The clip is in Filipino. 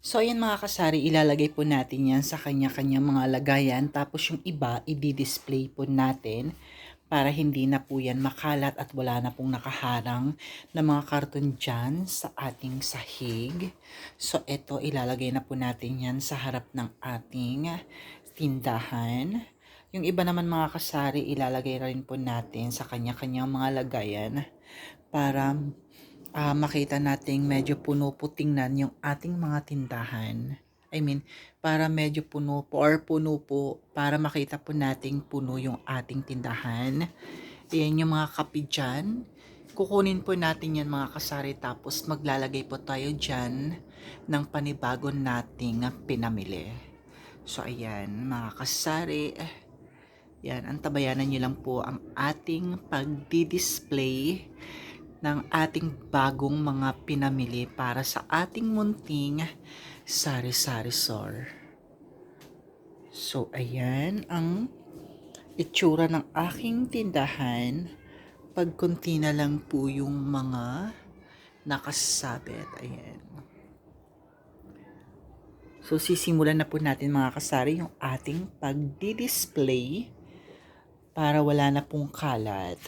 So ayan mga kasari, ilalagay po natin yan sa kanya-kanyang mga lagayan. Tapos yung iba, i-display po natin para hindi na po yan makalat at wala na pong nakaharang na mga karton dyan sa ating sahig. So eto, ilalagay na po natin yan sa harap ng ating tindahan. Yung iba naman mga kasari, ilalagay rin po natin sa kanya-kanyang mga lagayan para makita nating medyo puno po tingnan yung ating mga tindahan. I mean, para medyo puno po or puno po para makita po nating puno yung ating tindahan. Ayan yung mga kape dyan. Kukunin po natin yan mga kasari tapos maglalagay po tayo dyan ng panibago nating pinamili. So ayan mga kasari, yan, antabayanan nyo lang po ang ating pagdi-display ng ating bagong mga pinamili para sa ating munting sari-sari store. So, ayan ang itsura ng aking tindahan. Pag konti na lang po yung mga nakasabit. Ayan. So, sisimulan na po natin mga kasari yung ating pagdi-display para wala na pong kalat.